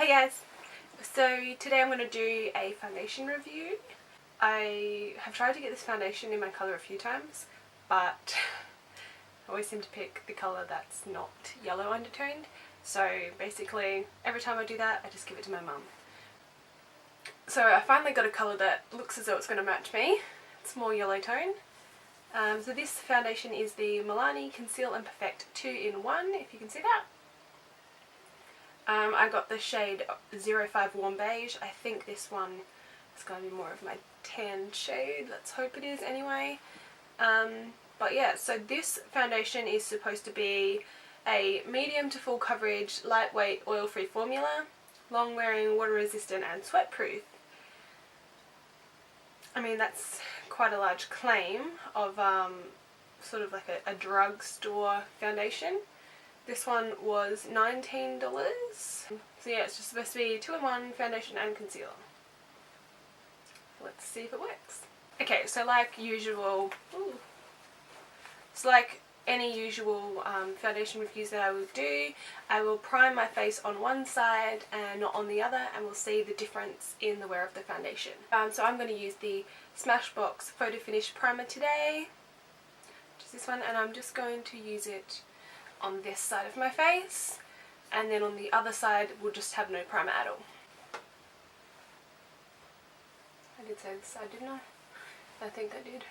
Hey guys! So today I'm going to do a foundation review. I have tried to get this foundation in my colour a few times, but I always seem to pick the colour that's not yellow undertoned. So basically every time I do that I just give it to my mum. So I finally got a colour that looks as though it's going to match me. It's more yellow tone. So this foundation is the Milani Conceal and Perfect 2-in-1, if you can see that. I got the shade 051 Beige. I think this one is going to be more of my tan shade. Let's hope it is anyway. But yeah, so this foundation is supposed to be a medium to full coverage, lightweight, oil-free formula, long-wearing, water-resistant and sweat-proof. I mean, that's quite a large claim of sort of like a drugstore foundation. This one was $19. So yeah, it's just supposed to be 2-in-1 foundation and concealer. Let's see if it works. Okay, so like usual, like any usual foundation reviews that I will do, I will prime my face on one side and not on the other, and we'll see the difference in the wear of the foundation. So I'm going to use the Smashbox Photo Finish Primer today, which is this one, and I'm just going to use it on this side of my face, and then on the other side we'll just have no primer at all. I did say this side, didn't I? I think I did.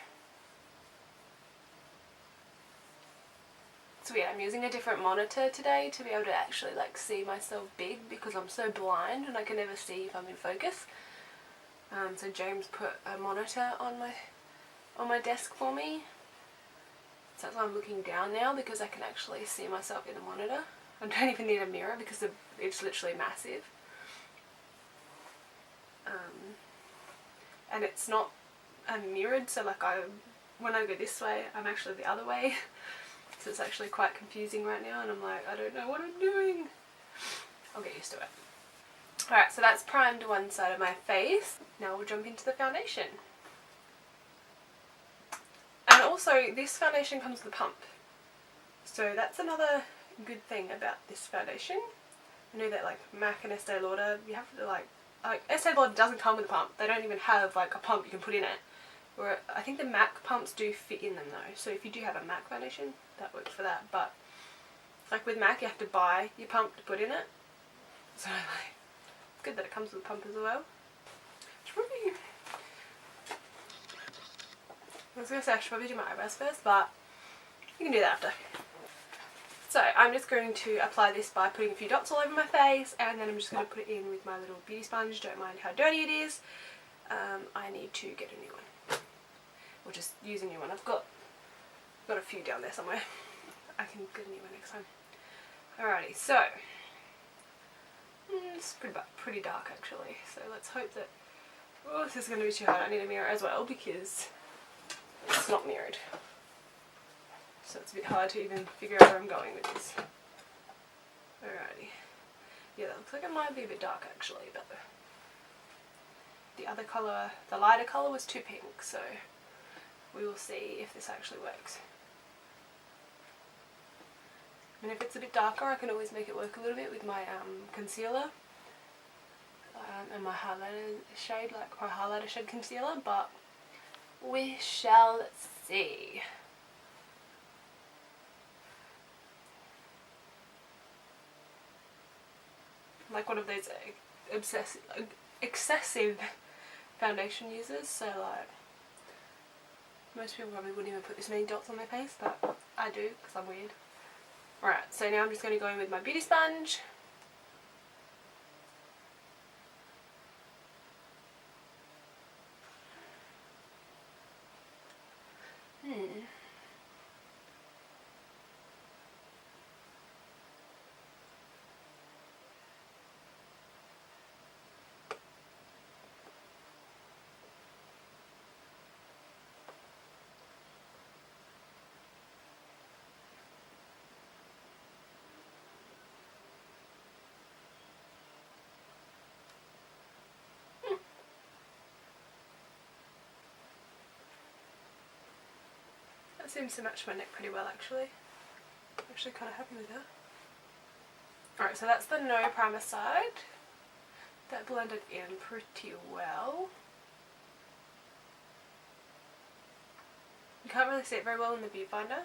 It's weird, I'm using a different monitor today to be able to actually like see myself big because I'm so blind and I can never see if I'm in focus. So James put a monitor on my desk for me. So that's why I'm looking down now, because I can actually see myself in the monitor. I don't even need a mirror because it's literally massive. And it's not mirrored, so like when I go this way, I'm actually the other way. So it's actually quite confusing right now, and I'm like, I don't know what I'm doing. I'll get used to it. Alright, so that's primed one side of my face. Now we'll jump into the foundation. And also, this foundation comes with a pump. So that's another good thing about this foundation. I know that like MAC and Estee Lauder, you have to like Estee Lauder doesn't come with a pump. They don't even have like a pump you can put in it. Or I think the MAC pumps do fit in them though. So if you do have a MAC foundation, that works for that. But like with MAC, you have to buy your pump to put in it. So like, it's good that it comes with a pump as well. I was going to say I should probably do my eyebrows first, but you can do that after. So I'm just going to apply this by putting a few dots all over my face, and then I'm just going to put it in with my little beauty sponge. Don't mind how dirty it is. I need to get a new one. Or just use a new one. I've got a few down there somewhere. I can get a new one next time. Alrighty, so it's pretty dark actually. So let's hope that, oh, this is going to be too hard. I need a mirror as well because it's not mirrored. So it's a bit hard to even figure out where I'm going with this. Alrighty. Yeah, that looks like it might be a bit dark actually, but the other colour, the lighter colour was too pink, so we will see if this actually works. And if it's a bit darker, I can always make it work a little bit with my concealer and my highlighter shade, like my highlighter shade concealer, but we shall see. Like one of those excessive foundation users, so like most people probably wouldn't even put this many dots on their face, but I do because I'm weird. Alright, so now I'm just going to go in with my beauty sponge. That seems to match my neck pretty well actually. I'm actually kind of happy with that. Alright, so that's the no primer side. That blended in pretty well. You can't really see it very well in the viewfinder,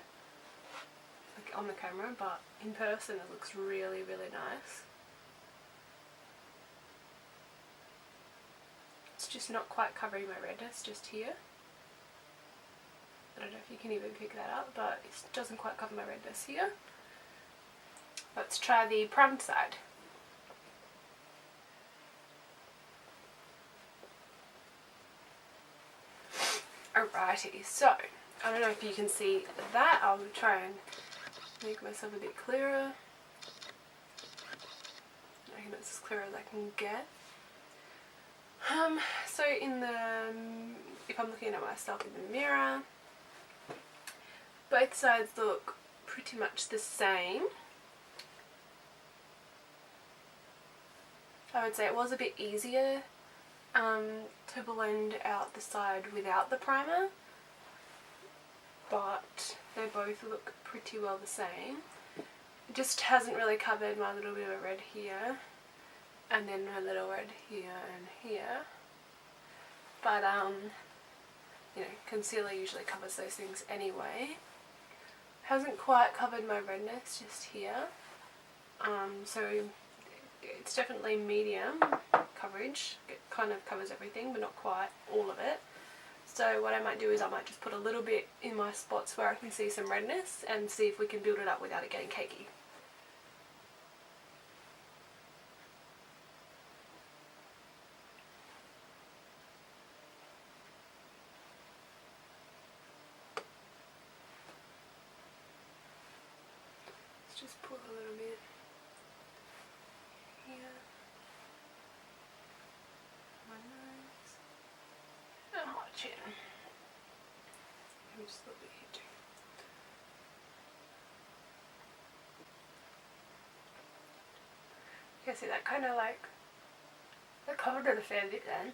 like on the camera, but in person it looks really, really nice. It's just not quite covering my redness just here. I don't know if you can even pick that up, but it doesn't quite cover my redness here. Let's try the primed side. Alrighty, so I don't know if you can see that. I'll try and make myself a bit clearer. I think it's as clear as I can get. So if I'm looking at myself in the mirror, both sides look pretty much the same. I would say it was a bit easier to blend out the side without the primer, but they both look pretty well the same. It just hasn't really covered my little bit of red here, and then my little red here and here. But you know, concealer usually covers those things anyway. Hasn't quite covered my redness just here. So it's definitely medium coverage. It kind of covers everything, but not quite all of it. So what I might do is I might just put a little bit in my spots where I can see some redness and see if we can build it up without it getting cakey. Let's just pull a little bit here. My nose. And my chin. Maybe just a little bit here too. You can see that kind of like, that covered it a fair bit then.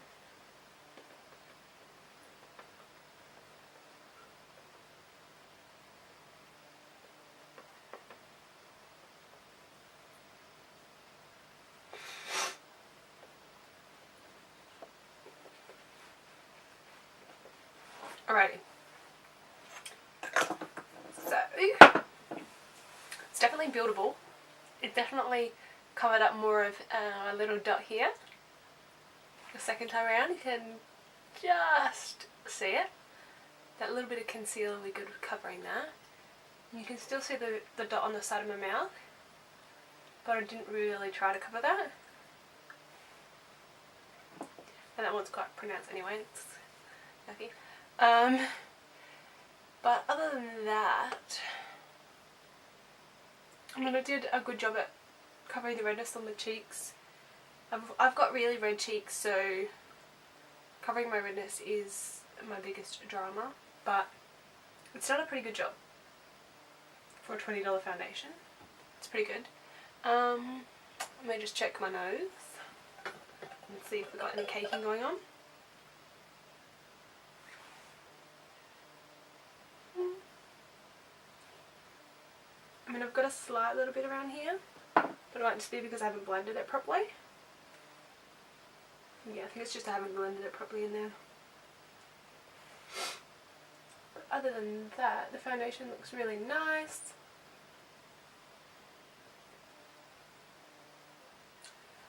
Alrighty. So, it's definitely buildable. It definitely covered up more of a little dot here. The second time around you can just see it. That little bit of concealer will be good with covering that. You can still see the dot on the side of my mouth, but I didn't really try to cover that. And that one's quite pronounced anyway, it's yucky. But other than that, I mean, I did a good job at covering the redness on the cheeks. I've got really red cheeks, so covering my redness is my biggest drama, but it's done a pretty good job for a $20 foundation. It's pretty good. Let me just check my nose and see if we've got any caking going on. I mean, I've got a slight little bit around here, but it might just be because I haven't blended it properly. Yeah, I think it's just I haven't blended it properly in there. But other than that, the foundation looks really nice.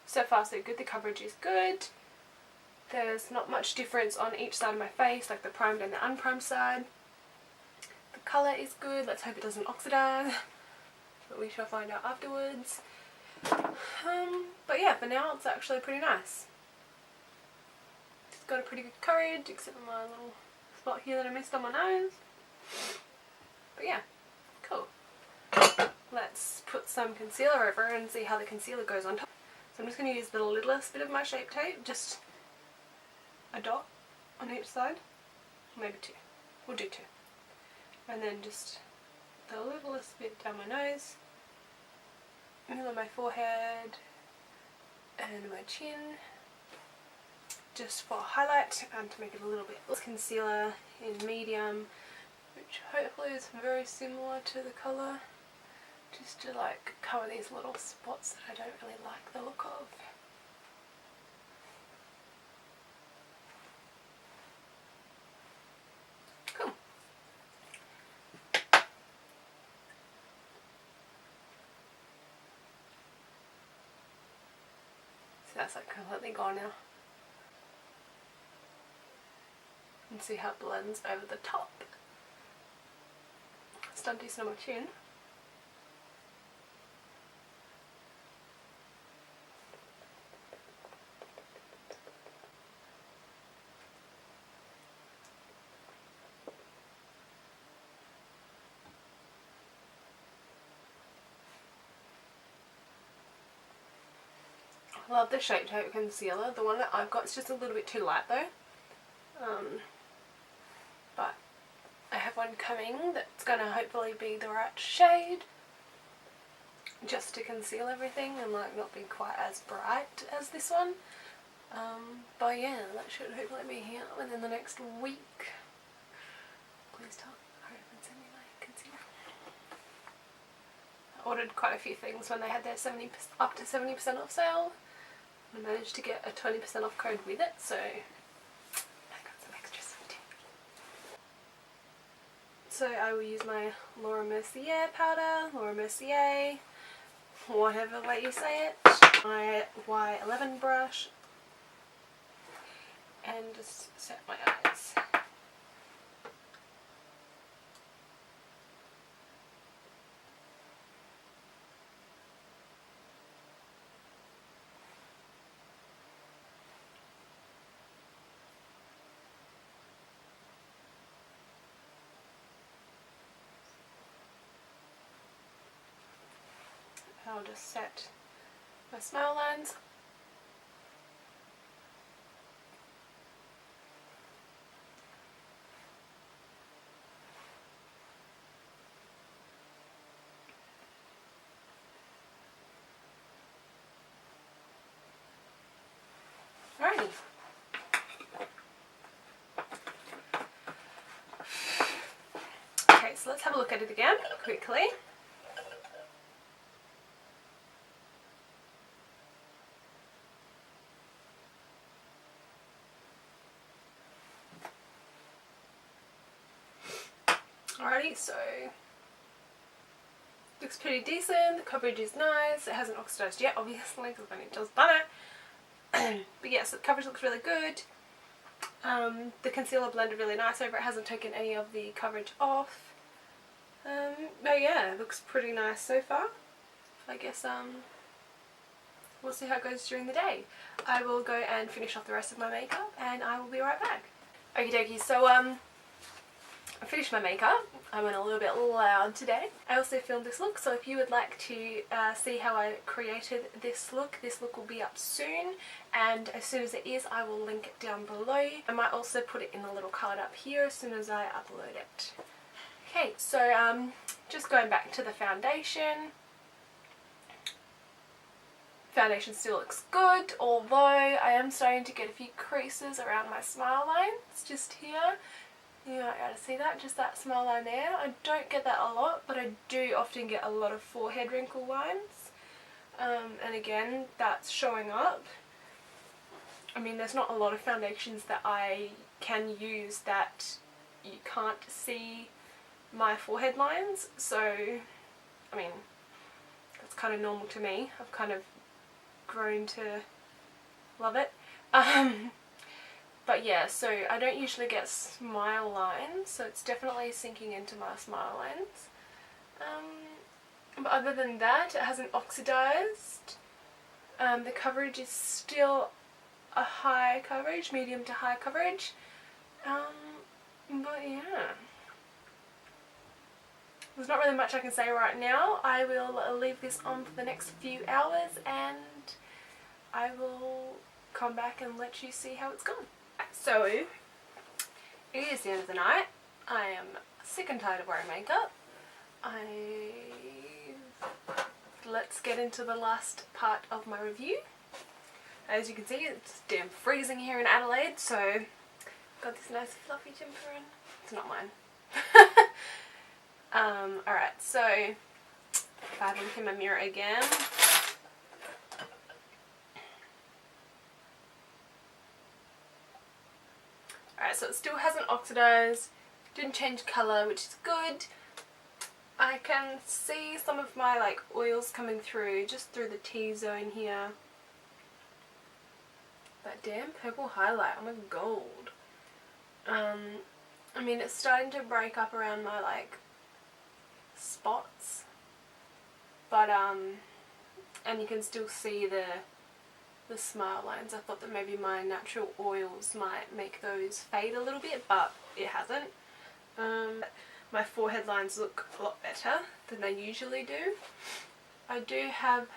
So far so good, the coverage is good. There's not much difference on each side of my face, like the primed and the unprimed side. The colour is good, let's hope it doesn't oxidize. But we shall find out afterwards. But yeah, for now it's actually pretty nice. It's got a pretty good coverage, except for my little spot here that I missed on my nose. But yeah, cool. Let's put some concealer over and see how the concealer goes on top. So I'm just going to use the littlest bit of my Shape Tape, just a dot on each side, maybe two. We'll do two. And then just the littlest bit down my nose, middle of my forehead and my chin, just for highlight and to make it a little bit less. Concealer in medium, which hopefully is very similar to the colour, just to like cover these little spots that I don't really like the look of. it's like completely gone now. And see how it blends over the top. It's done decent on my chin. I love the Shape Tape concealer. The one that I've got is just a little bit too light though. But I have one coming that's going to hopefully be the right shade, just to conceal everything and like not be quite as bright as this one. But yeah, that should hopefully be here within the next week. Please don't hurry up and send me my concealer. I ordered quite a few things when they had their up to 70% off sale. I managed to get a 20% off code with it, so I got some extras too. So I will use my Laura Mercier powder, Laura Mercier, whatever way you say it, my Y11 brush, and just set my eyes. I'll just set my smile lines. Alrighty. Okay, so let's have a look at it again quickly. Alrighty, so looks pretty decent, the coverage is nice, it hasn't oxidized yet obviously because I've only just done it. But yes, the coverage looks really good. The concealer blended really nice over it, hasn't taken any of the coverage off. But yeah, it looks pretty nice so far. I guess we'll see how it goes during the day. I will go and finish off the rest of my makeup and I will be right back. Okie dokie, so I finished my makeup. I went a little bit loud today. I also filmed this look, so if you would like to see how I created this look will be up soon, and as soon as it is I will link it down below. I might also put it in the little card up here as soon as I upload it. Okay, so just going back to the foundation. Foundation still looks good, although I am starting to get a few creases around my smile lines, just here. You might be able to see that, just that smile line there. I don't get that a lot, but I do often get a lot of forehead wrinkle lines. And again, that's showing up. I mean, there's not a lot of foundations that I can use that you can't see my forehead lines, so I mean, that's kind of normal to me. I've kind of grown to love it. But yeah, so I don't usually get smile lines, so it's definitely sinking into my smile lines. But other than that, it hasn't oxidized. The coverage is still a high coverage, medium to high coverage. But yeah, there's not really much I can say right now. I will leave this on for the next few hours and I will come back and let you see how it's gone. So, it is the end of the night. I am sick and tired of wearing makeup. Let's get into the last part of my review. As you can see, it's damn freezing here in Adelaide, so got this nice fluffy jumper in. It's not mine. Alright, so if I have a look in my mirror again. Alright, so it still hasn't oxidized, didn't change colour, which is good. I can see some of my like oils coming through, just through the T-zone here. That damn purple highlight, oh my god. I mean, it's starting to break up around my like spots, but and you can still see the smile lines. I thought that maybe my natural oils might make those fade a little bit, but it hasn't. My forehead lines look a lot better than they usually do. I do have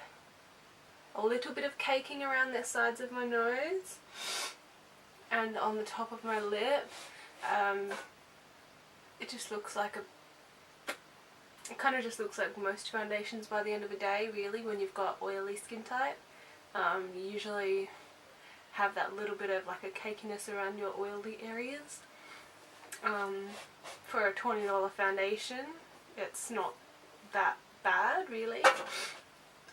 a little bit of caking around the sides of my nose and on the top of my lip. It just looks like it kind of just looks like most foundations by the end of the day, really, when you've got oily skin type. You usually have that little bit of like a cakiness around your oily areas. For a $20 foundation, it's not that bad, really.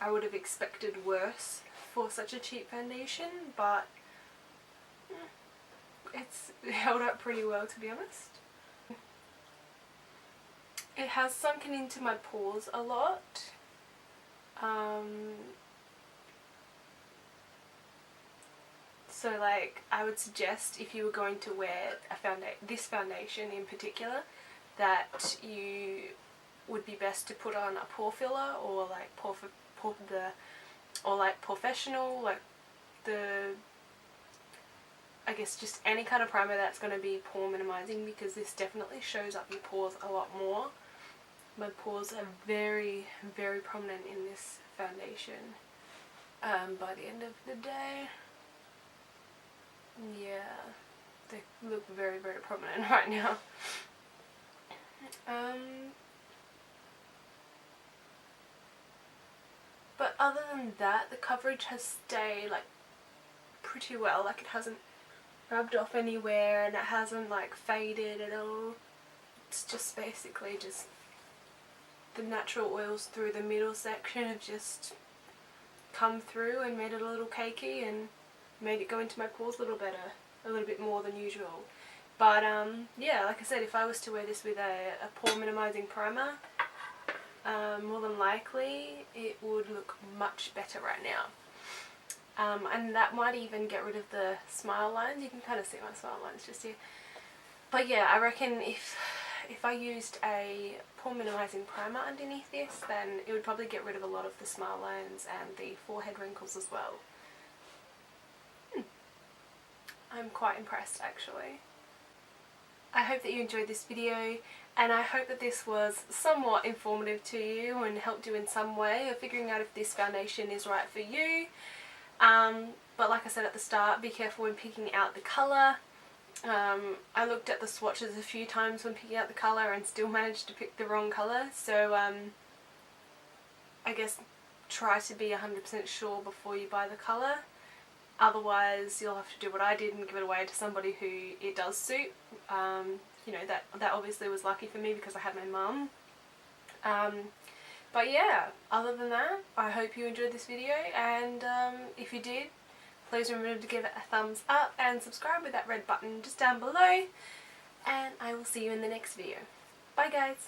I would have expected worse for such a cheap foundation, but it's held up pretty well, to be honest. It has sunken into my pores a lot. So like, I would suggest if you were going to wear this foundation in particular, that you would be best to put on a pore filler or like professional, like I guess just any kind of primer that's going to be pore minimizing, because this definitely shows up your pores a lot more. My pores are very, very prominent in this foundation by the end of the day. Yeah, they look very, very prominent right now. But other than that, the coverage has stayed like pretty well. Like, it hasn't rubbed off anywhere and it hasn't like faded at all. It's just basically just the natural oils through the middle section have just come through and made it a little cakey and made it go into my pores a little better, a little bit more than usual. But yeah, like I said, if I was to wear this with a pore minimizing primer, more than likely it would look much better right now. And that might even get rid of the smile lines. You can kind of see my smile lines just here. But yeah, I reckon if I used a pore minimizing primer underneath this, then it would probably get rid of a lot of the smile lines and the forehead wrinkles as well. I'm quite impressed, actually. I hope that you enjoyed this video, and I hope that this was somewhat informative to you and helped you in some way of figuring out if this foundation is right for you. But like I said at the start, be careful when picking out the colour. I looked at the swatches a few times when picking out the colour and still managed to pick the wrong colour, so I guess try to be 100% sure before you buy the colour. Otherwise you'll have to do what I did and give it away to somebody who it does suit. You know, that obviously was lucky for me because I had my mum. But yeah, other than that, I hope you enjoyed this video, and if you did, please remember to give it a thumbs up and subscribe with that red button just down below, and I will see you in the next video. Bye guys!